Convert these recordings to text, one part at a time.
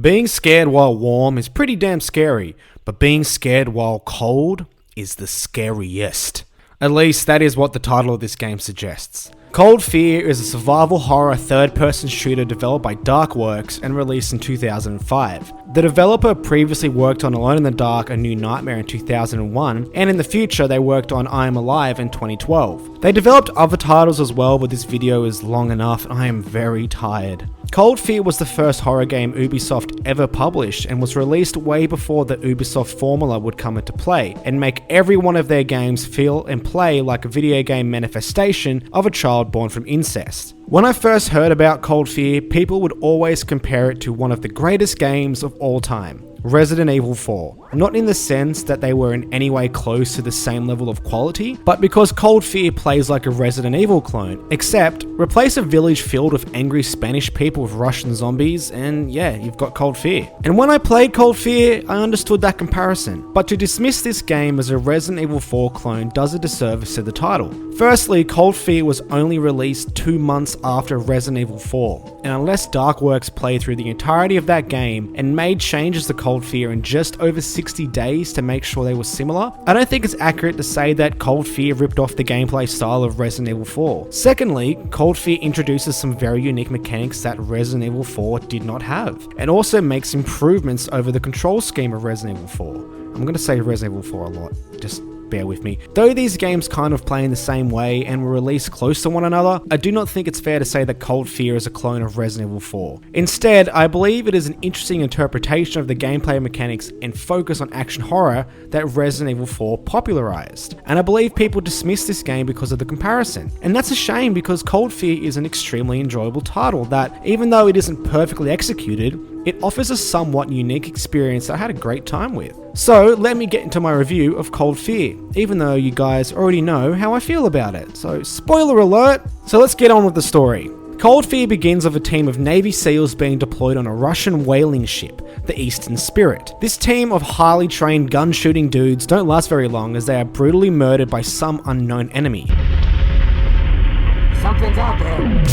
Being scared while warm is pretty damn scary, but being scared while cold is the scariest. At least that is what the title of this game suggests. Cold Fear is a survival horror third-person shooter developed by Darkworks and released in 2005. The developer previously worked on Alone in the Dark: A New Nightmare in 2001, and in the future they worked on I Am Alive in 2012. They developed other titles as well, but this video is long enough and I am very tired. Cold Fear was the first horror game Ubisoft ever published and was released way before the Ubisoft formula would come into play and make every one of their games feel and play like a video game manifestation of a child born from incest. When I first heard about Cold Fear, people would always compare it to one of the greatest games of all time, Resident Evil 4. Not in the sense that they were in any way close to the same level of quality, but because Cold Fear plays like a Resident Evil clone, except replace a village filled with angry Spanish people with Russian zombies and yeah, you've got Cold Fear. And when I played Cold Fear, I understood that comparison. But to dismiss this game as a Resident Evil 4 clone does a disservice to the title. Firstly, Cold Fear was only released 2 months after Resident Evil 4, and unless Darkworks played through the entirety of that game and made changes to Cold Fear in just over 60 days to make sure they were similar, I don't think it's accurate to say that Cold Fear ripped off the gameplay style of Resident Evil 4. Secondly, Cold Fear introduces some very unique mechanics that Resident Evil 4 did not have, and also makes improvements over the control scheme of Resident Evil 4. I'm going to say Resident Evil 4 a lot, just bear with me. Though these games kind of play in the same way and were released close to one another, I do not think it's fair to say that Cold Fear is a clone of Resident Evil 4. Instead, I believe it is an interesting interpretation of the gameplay mechanics and focus on action horror that Resident Evil 4 popularized. And I believe people dismiss this game because of the comparison. And that's a shame because Cold Fear is an extremely enjoyable title that, even though it isn't perfectly executed, it offers a somewhat unique experience that I had a great time with. So let me get into my review of Cold Fear, even though you guys already know how I feel about it. So spoiler alert! So let's get on with the story. Cold Fear begins with a team of Navy SEALs being deployed on a Russian whaling ship, the Eastern Spirit. This team of highly trained gun-shooting dudes don't last very long as they are brutally murdered by some unknown enemy. Something's out there.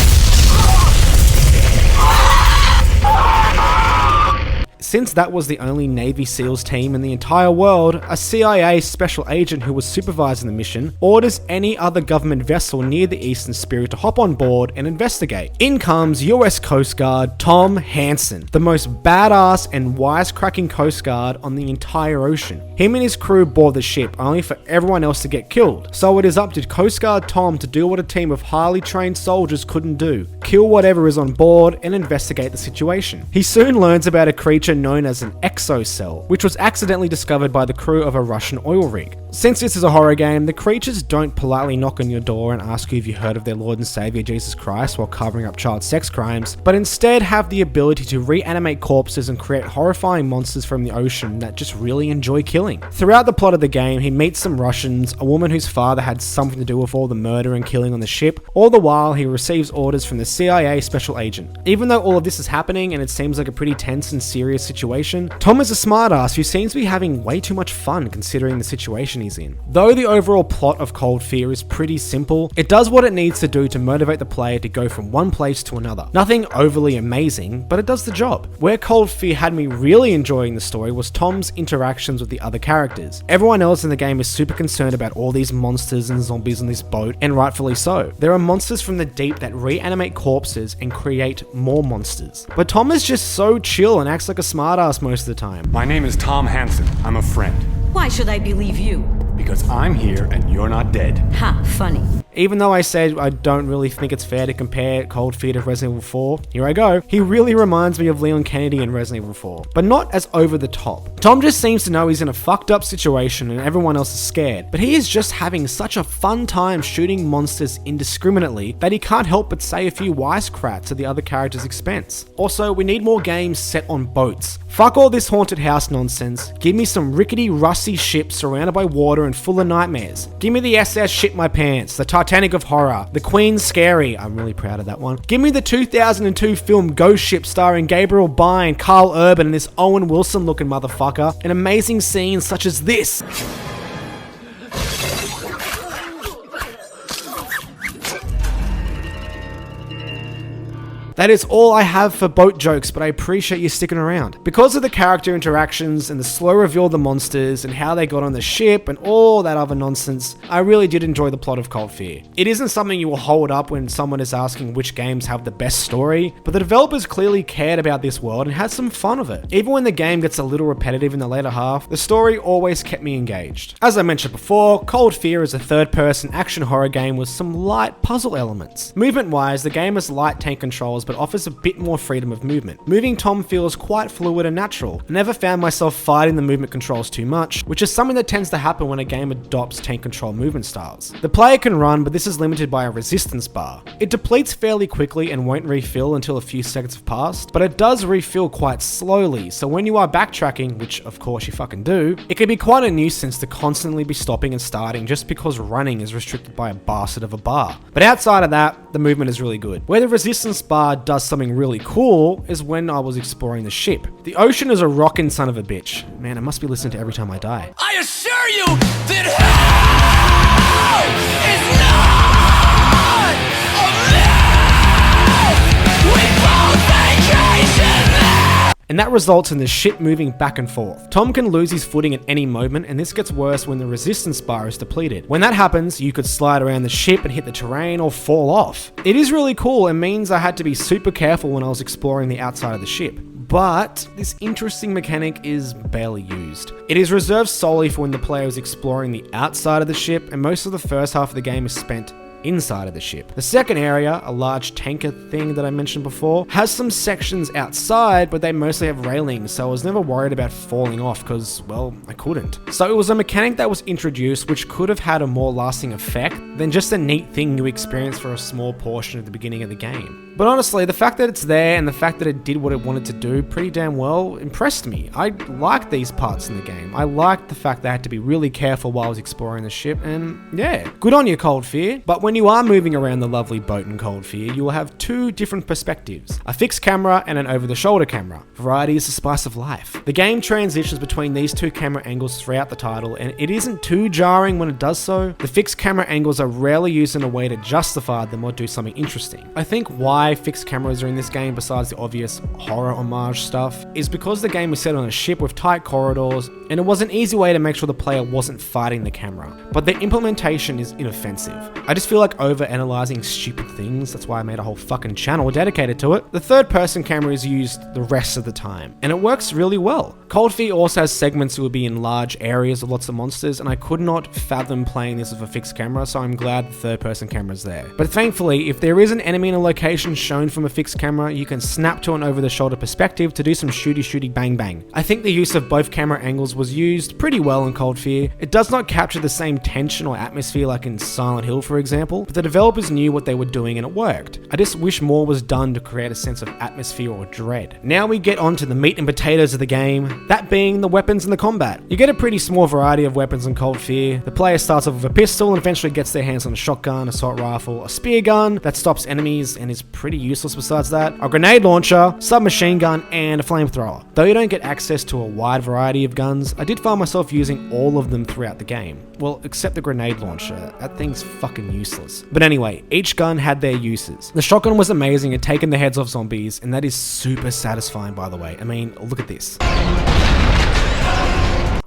Since that was the only Navy SEALs team in the entire world, a CIA special agent who was supervising the mission orders any other government vessel near the Eastern Spirit to hop on board and investigate. In comes US Coast Guard Tom Hansen, the most badass and wisecracking Coast Guard on the entire ocean. Him and his crew board the ship only for everyone else to get killed. So it is up to Coast Guard Tom to do what a team of highly trained soldiers couldn't do: kill whatever is on board and investigate the situation. He soon learns about a creature known as an exocell, which was accidentally discovered by the crew of a Russian oil rig. Since this is a horror game, the creatures don't politely knock on your door and ask you if you heard of their Lord and Savior Jesus Christ while covering up child sex crimes, but instead have the ability to reanimate corpses and create horrifying monsters from the ocean that just really enjoy killing. Throughout the plot of the game, he meets some Russians, a woman whose father had something to do with all the murder and killing on the ship. All the while, he receives orders from the CIA special agent. Even though all of this is happening and it seems like a pretty tense and serious situation, Tom is a smartass who seems to be having way too much fun considering the situation he's in. Though the overall plot of Cold Fear is pretty simple, it does what it needs to do to motivate the player to go from one place to another. Nothing overly amazing, but it does the job. Where Cold Fear had me really enjoying the story was Tom's interactions with the other characters. Everyone else in the game is super concerned about all these monsters and zombies on this boat, and rightfully so. There are monsters from the deep that reanimate corpses and create more monsters. But Tom is just so chill and acts like a smartass most of the time. My name is Tom Hansen. I'm a friend. Why should I believe you? Because I'm here and you're not dead. Ha, funny. Even though I said I don't really think it's fair to compare Cold Fear to Resident Evil 4, here I go. He really reminds me of Leon Kennedy in Resident Evil 4, but not as over the top. Tom just seems to know he's in a fucked up situation and everyone else is scared, but he is just having such a fun time shooting monsters indiscriminately that he can't help but say a few wisecracks at the other characters' expense. Also, we need more games set on boats. Fuck all this haunted house nonsense. Give me some rickety, rusty ships surrounded by water and full of nightmares. Give me the SS Shit My Pants, the Titanic of Horror, the Queen's Scary, I'm really proud of that one. Give me the 2002 film Ghost Ship starring Gabriel Byrne, Carl Urban, and this Owen Wilson looking motherfucker, and amazing scenes such as this. That is all I have for boat jokes, but I appreciate you sticking around. Because of the character interactions and the slow reveal of the monsters and how they got on the ship and all that other nonsense, I really did enjoy the plot of Cold Fear. It isn't something you will hold up when someone is asking which games have the best story, but the developers clearly cared about this world and had some fun of it. Even when the game gets a little repetitive in the later half, the story always kept me engaged. As I mentioned before, Cold Fear is a third-person action horror game with some light puzzle elements. Movement-wise, the game has light tank controls but offers a bit more freedom of movement. Moving Tom feels quite fluid and natural. I never found myself fighting the movement controls too much, which is something that tends to happen when a game adopts tank control movement styles. The player can run, but this is limited by a resistance bar. It depletes fairly quickly and won't refill until a few seconds have passed, but it does refill quite slowly, so when you are backtracking, which of course you fucking do, it can be quite a nuisance to constantly be stopping and starting just because running is restricted by a bastard of a bar. But outside of that, the movement is really good. Where the resistance bar does something really cool is when I was exploring the ship. The ocean is a rockin' son of a bitch. Man, I must be listening to Every Time I Die. I assure you that hell is not a myth. We both vacation there. And that results in the ship moving back and forth. Tom can lose his footing at any moment, and this gets worse when the resistance bar is depleted. When that happens, you could slide around the ship and hit the terrain or fall off. It is really cool and means I had to be super careful when I was exploring the outside of the ship. But this interesting mechanic is barely used. It is reserved solely for when the player is exploring the outside of the ship, and most of the first half of the game is spent inside of the ship. The second area, a large tanker thing that I mentioned before, has some sections outside, but they mostly have railings, so I was never worried about falling off because, well, I couldn't. So it was a mechanic that was introduced which could have had a more lasting effect than just a neat thing you experience for a small portion at the beginning of the game. But honestly, the fact that it's there and the fact that it did what it wanted to do pretty damn well impressed me. I liked these parts in the game. I liked the fact that I had to be really careful while I was exploring the ship, and yeah, good on you, Cold Fear. But when you are moving around the lovely boat in Cold Fear, you will have two different perspectives, a fixed camera and an over-the-shoulder camera. Variety is the spice of life. The game transitions between these two camera angles throughout the title, and it isn't too jarring when it does so. The fixed camera angles are rarely used in a way to justify them or do something interesting. I think why fixed cameras are in this game, besides the obvious horror homage stuff, is because the game was set on a ship with tight corridors, and it was an easy way to make sure the player wasn't fighting the camera. But the implementation is inoffensive. I just feel like over-analyzing stupid things, that's why I made a whole fucking channel dedicated to it. The third-person camera is used the rest of the time, and it works really well. Cold Fear also has segments that will be in large areas with lots of monsters, and I could not fathom playing this with a fixed camera, so I'm glad the third-person camera is there. But thankfully, if there is an enemy in a location shown from a fixed camera, you can snap to an over-the-shoulder perspective to do some shooty bang bang. I think the use of both camera angles was used pretty well in Cold Fear. It does not capture the same tension or atmosphere like in Silent Hill, for example, but the developers knew what they were doing and it worked. I just wish more was done to create a sense of atmosphere or dread. Now we get on to the meat and potatoes of the game, that being the weapons and the combat. You get a pretty small variety of weapons in Cold Fear. The player starts off with a pistol and eventually gets their hands on a shotgun, assault rifle, a spear gun that stops enemies and is pretty useless besides that, a grenade launcher, submachine gun, and a flamethrower. Though you don't get access to a wide variety of guns, I did find myself using all of them throughout the game. Well, except the grenade launcher. That thing's fucking useless. But anyway, each gun had their uses. The shotgun was amazing at taking the heads off zombies, and that is super satisfying, by the way. I mean, look at this.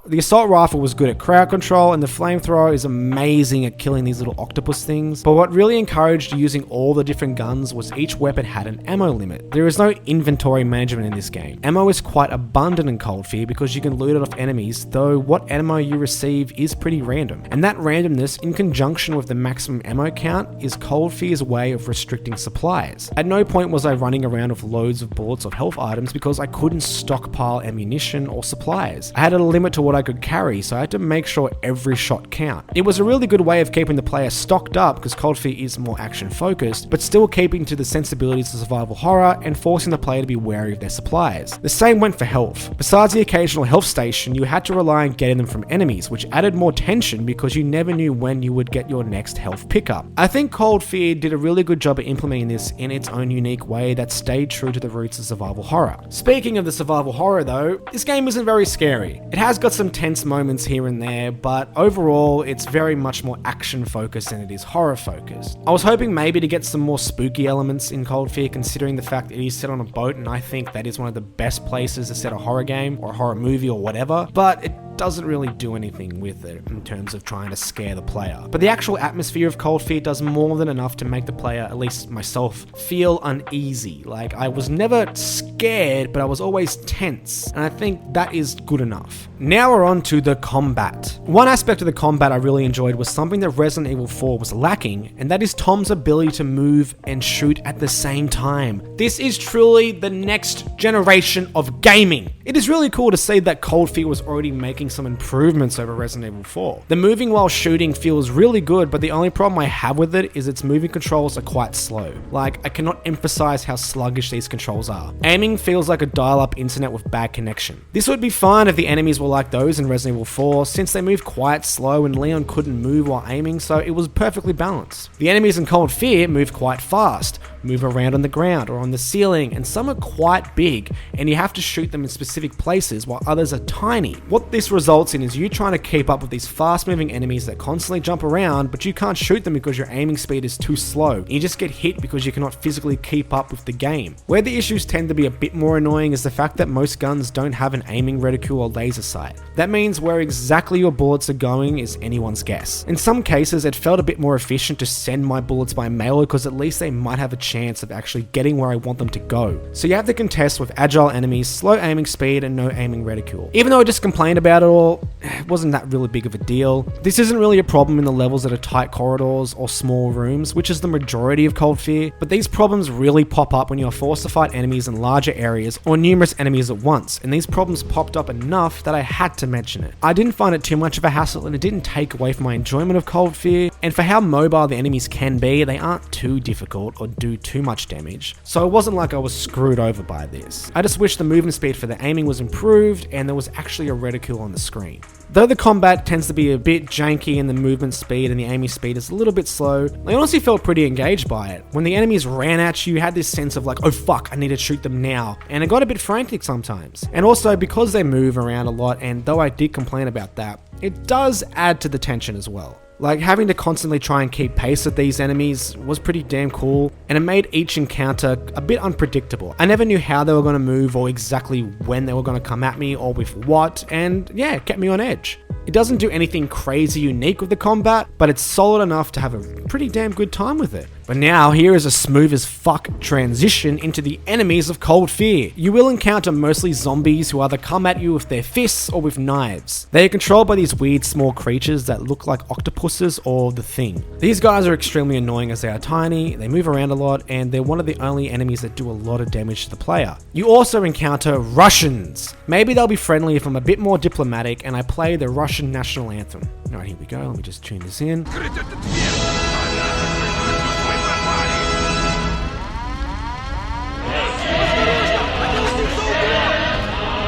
The assault rifle was good at crowd control, and the flamethrower is amazing at killing these little octopus things. But what really encouraged using all the different guns was each weapon had an ammo limit. There is no inventory management in this game. Ammo is quite abundant in Cold Fear because you can loot it off enemies, though what ammo you receive is pretty random. And that randomness, in conjunction with the maximum ammo count, is Cold Fear's way of restricting supplies. At no point was I running around with loads of bullets or health items because I couldn't stockpile ammunition or supplies. I had a limit to what I could carry, so I had to make sure every shot count. It was a really good way of keeping the player stocked up because Cold Fear is more action focused, but still keeping to the sensibilities of survival horror and forcing the player to be wary of their supplies. The same went for health. Besides the occasional health station, you had to rely on getting them from enemies, which added more tension because you never knew when you would get your next health pickup. I think Cold Fear did a really good job of implementing this in its own unique way that stayed true to the roots of survival horror. Speaking of the survival horror though, this game isn't very scary. It has got some some tense moments here and there, but overall it's very much more action focused than it is horror focused. I was hoping maybe to get some more spooky elements in Cold Fear, considering the fact that it is set on a boat, and I think that is one of the best places to set a horror game or a horror movie or whatever, but it doesn't really do anything with it in terms of trying to scare the player. But the actual atmosphere of Cold Fear does more than enough to make the player, at least myself, feel uneasy. Like, I was never scared, but I was always tense, and I think that is good enough. Now we're on to the combat. One aspect of the combat I really enjoyed was something that Resident Evil 4 was lacking, and that is Tom's ability to move and shoot at the same time. This is truly the next generation of gaming. It is really cool to see that Cold Fear was already making some improvements over Resident Evil 4. The moving while shooting feels really good, but the only problem I have with it is its moving controls are quite slow. Like, I cannot emphasize how sluggish these controls are. Aiming feels like a dial-up internet with bad connection. This would be fine if the enemies were like those in Resident Evil 4, since they move quite slow and Leon couldn't move while aiming, so it was perfectly balanced. The enemies in Cold Fear move quite fast, move around on the ground or on the ceiling, and some are quite big, and you have to shoot them in specific places while others are tiny. What this results in is you trying to keep up with these fast moving enemies that constantly jump around, but you can't shoot them because your aiming speed is too slow. You just get hit because you cannot physically keep up with the game. Where the issues tend to be a bit more annoying is the fact that most guns don't have an aiming reticule or laser sight. That means where exactly your bullets are going is anyone's guess. In some cases, it felt a bit more efficient to send my bullets by mail because at least they might have a chance of actually getting where I want them to go. So you have to contest with agile enemies, slow aiming speed, and no aiming reticule. Even though I just complained about it all, it wasn't that really big of a deal. This isn't really a problem in the levels that are tight corridors or small rooms, which is the majority of Cold Fear, but these problems really pop up when you are forced to fight enemies in larger areas or numerous enemies at once, and these problems popped up enough that I had to mention it. I didn't find it too much of a hassle, and it didn't take away from my enjoyment of Cold Fear, and for how mobile the enemies can be, they aren't too difficult or do too much damage, so it wasn't like I was screwed over by this. I just wish the movement speed for the aiming was improved and there was actually a reticule on the screen. Though the combat tends to be a bit janky and the movement speed and the aiming speed is a little bit slow, I honestly felt pretty engaged by it. When the enemies ran at you, you had this sense of like, oh fuck, I need to shoot them now, and it got a bit frantic sometimes. And also, because they move around a lot, and though I did complain about that, it does add to the tension as well. Like, having to constantly try and keep pace with these enemies was pretty damn cool, and it made each encounter a bit unpredictable. I never knew how they were going to move or exactly when they were going to come at me or with what, and yeah, it kept me on edge. It doesn't do anything crazy unique with the combat, but it's solid enough to have a pretty damn good time with it. But now, here is a smooth as fuck transition into the enemies of Cold Fear. You will encounter mostly zombies who either come at you with their fists or with knives. They are controlled by these weird small creatures that look like octopuses or the Thing. These guys are extremely annoying as they are tiny, they move around a lot, and they're one of the only enemies that do a lot of damage to the player. You also encounter Russians. Maybe they'll be friendly if I'm a bit more diplomatic and I play the Russian national anthem. Alright, here we go, let me just tune this in.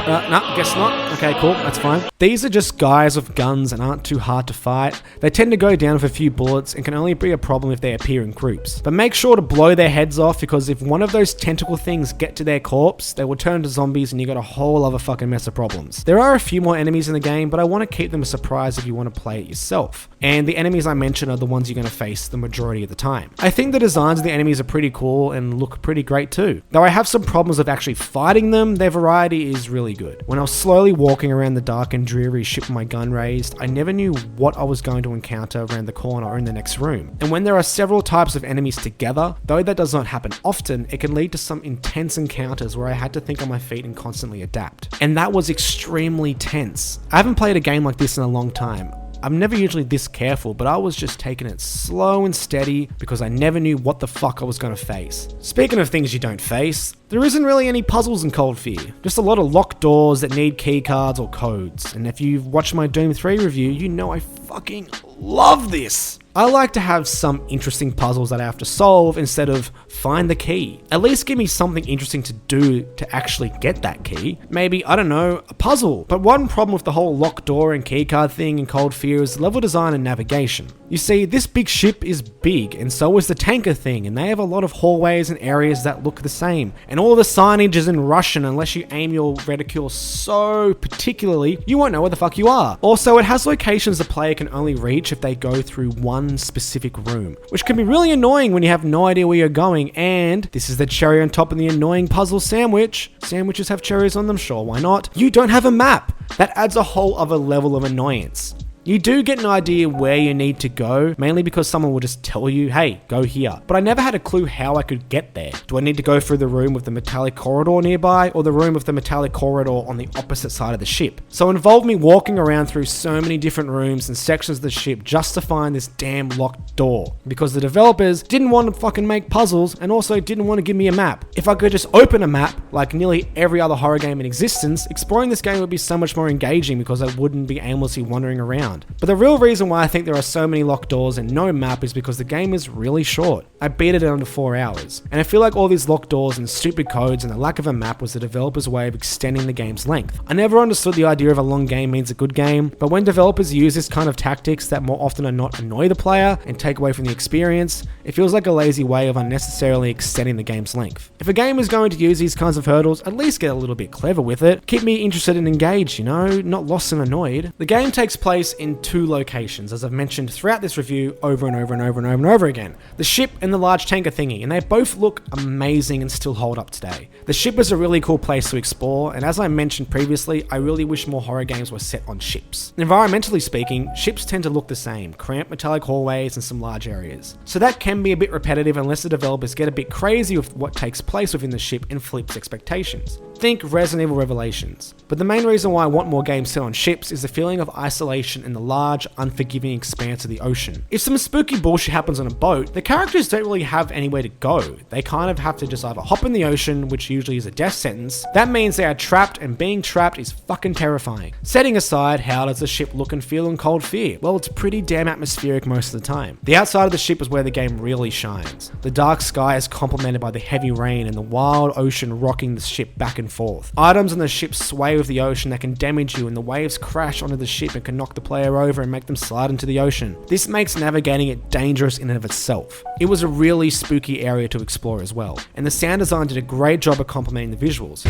No, guess not. Okay, cool, that's fine. These are just guys with guns and aren't too hard to fight. They tend to go down with a few bullets and can only be a problem if they appear in groups. But make sure to blow their heads off, because if one of those tentacle things get to their corpse, they will turn to zombies and you got a whole other fucking mess of problems. There are a few more enemies in the game, but I want to keep them a surprise if you want to play it yourself. And the enemies I mentioned are the ones you're going to face the majority of the time. I think the designs of the enemies are pretty cool and look pretty great too. Though I have some problems with actually fighting them, their variety is really good. When I was slowly walking around the dark and dreary ship with my gun raised, I never knew what I was going to encounter around the corner or in the next room. And when there are several types of enemies together, though that does not happen often, it can lead to some intense encounters where I had to think on my feet and constantly adapt. And that was extremely tense. I haven't played a game like this in a long time. I'm never usually this careful, but I was just taking it slow and steady because I never knew what the fuck I was going to face. Speaking of things you don't face, there isn't really any puzzles in Cold Fear. Just a lot of locked doors that need keycards or codes. And if you've watched my Doom 3 review, you know I fucking love this. I like to have some interesting puzzles that I have to solve instead of find the key. At least give me something interesting to do to actually get that key. Maybe, I don't know, a puzzle. But one problem with the whole locked door and keycard thing in Cold Fear is level design and navigation. You see, this big ship is big, and so is the tanker thing, and they have a lot of hallways and areas that look the same. And all the signage is in Russian unless you aim your reticule so particularly, you won't know where the fuck you are. Also, it has locations the player can only reach if they go through one specific room, which can be really annoying when you have no idea where you're going, and this is the cherry on top of the annoying puzzle sandwich. Sandwiches have cherries on them, sure, why not? You don't have a map. That adds a whole other level of annoyance. You do get an idea where you need to go, mainly because someone will just tell you, hey, go here. But I never had a clue how I could get there. Do I need to go through the room with the metallic corridor nearby, or the room with the metallic corridor on the opposite side of the ship? So it involved me walking around through so many different rooms and sections of the ship just to find this damn locked door. Because the developers didn't want to fucking make puzzles and also didn't want to give me a map. If I could just open a map, like nearly every other horror game in existence, exploring this game would be so much more engaging because I wouldn't be aimlessly wandering around. But the real reason why I think there are so many locked doors and no map is because the game is really short. I beat it in under 4 hours. And I feel like all these locked doors and stupid codes and the lack of a map was the developers' way of extending the game's length. I never understood the idea of a long game means a good game, but when developers use this kind of tactics that more often than not annoy the player and take away from the experience, it feels like a lazy way of unnecessarily extending the game's length. If a game is going to use these kinds of hurdles, at least get a little bit clever with it. Keep me interested and engaged, you know, not lost and annoyed. The game takes place in 2 locations, as I've mentioned throughout this review over and over and over and over and over again. The ship and the large tanker thingy, and they both look amazing and still hold up today. The ship is a really cool place to explore, and as I mentioned previously, I really wish more horror games were set on ships. Environmentally speaking, ships tend to look the same, cramped metallic hallways and some large areas. So that can be a bit repetitive unless the developers get a bit crazy with what takes place within the ship and flips expectations. Think Resident Evil Revelations. But the main reason why I want more games set on ships is the feeling of isolation in the large, unforgiving expanse of the ocean. If some spooky bullshit happens on a boat, the characters don't really have anywhere to go. They kind of have to just either hop in the ocean, which usually is a death sentence. That means they are trapped, and being trapped is fucking terrifying. Setting aside, how does the ship look and feel in Cold Fear? Well, it's pretty damn atmospheric most of the time. The outside of the ship is where the game really shines. The dark sky is complemented by the heavy rain and the wild ocean rocking the ship back and forth. Items on the ship sway with the ocean that can damage you, and the waves crash onto the ship and can knock the player over and make them slide into the ocean. This makes navigating it dangerous in and of itself. It was a really spooky area to explore as well, and the sound design did a great job of complementing the visuals.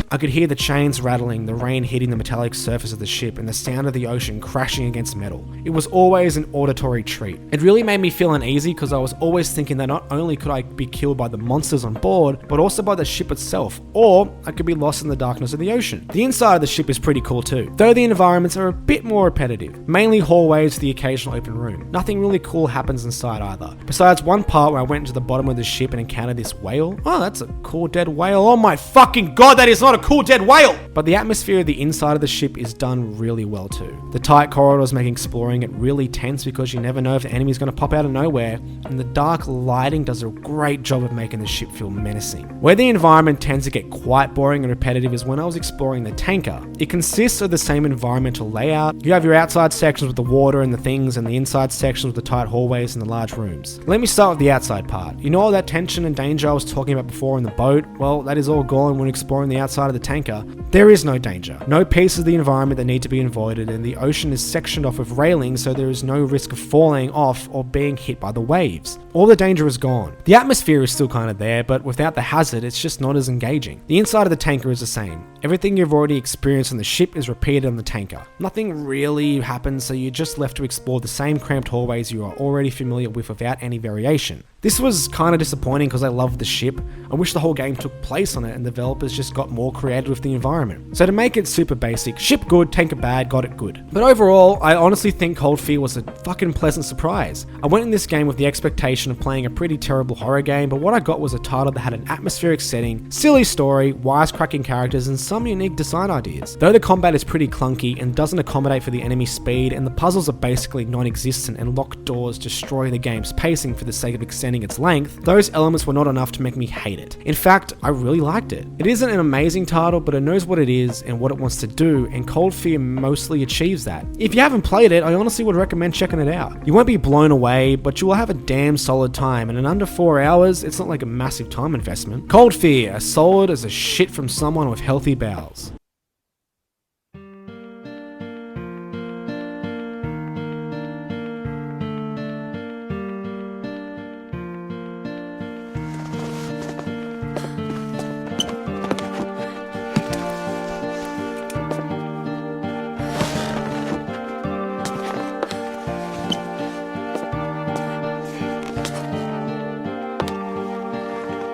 I could hear the chains rattling, the rain hitting the metallic surface of the ship, and the sound of the ocean crashing against metal. It was always an auditory treat. It really made me feel uneasy because I was always thinking that not only could I be killed by the monsters on board, but also by the ship itself, or I could be lost in the darkness of the ocean. The inside of the ship is pretty cool too, though the environments are a bit more repetitive, mainly hallways to the occasional open room. Nothing really cool happens inside either, besides one part where I went into the bottom of the ship and encountered this whale. Oh, that's a cool dead whale. Oh my fucking god, that is not a cool dead whale! But the atmosphere of the inside of the ship is done really well too. The tight corridors make exploring it really tense because you never know if the enemy is going to pop out of nowhere, and the dark lighting does a great job of making the ship feel menacing. Where the environment tends to get quite boring and repetitive is when I was exploring the tanker. It consists of the same environmental layout. You have your outside sections with the water and the things, and the inside sections with the tight hallways and the large rooms. Let me start with the outside part. You know all that tension and danger I was talking about before in the boat? Well, that is all gone when exploring the outside of the tanker. There is no danger, no pieces of the environment that need to be avoided, and the ocean is sectioned off with railings so there is no risk of falling off or being hit by the waves. All the danger is gone. The atmosphere is still kind of there, but without the hazard, it's just not as engaging. The inside of the tanker is the same. Everything you've already experienced on the ship is repeated on the tanker. Nothing really happens, so you're just left to explore the same cramped hallways you are already familiar with without any variation. This was kind of disappointing because I loved the ship. I wish the whole game took place on it and developers just got more creative with the environment. So to make it super basic, ship good, tanker bad, got it good. But overall, I honestly think Cold Fear was a fucking pleasant surprise. I went in this game with the expectation of playing a pretty terrible horror game, but what I got was a title that had an atmospheric setting, silly story, wisecracking characters, and some some unique design ideas. Though the combat is pretty clunky and doesn't accommodate for the enemy speed, and the puzzles are basically non-existent and locked doors destroy the game's pacing for the sake of extending its length, those elements were not enough to make me hate it. In fact, I really liked it. It isn't an amazing title, but it knows what it is and what it wants to do, and Cold Fear mostly achieves that. If you haven't played it, I honestly would recommend checking it out. You won't be blown away, but you will have a damn solid time, and in under 4 hours, it's not like a massive time investment. Cold Fear, as solid as a shit from someone with healthy bowels.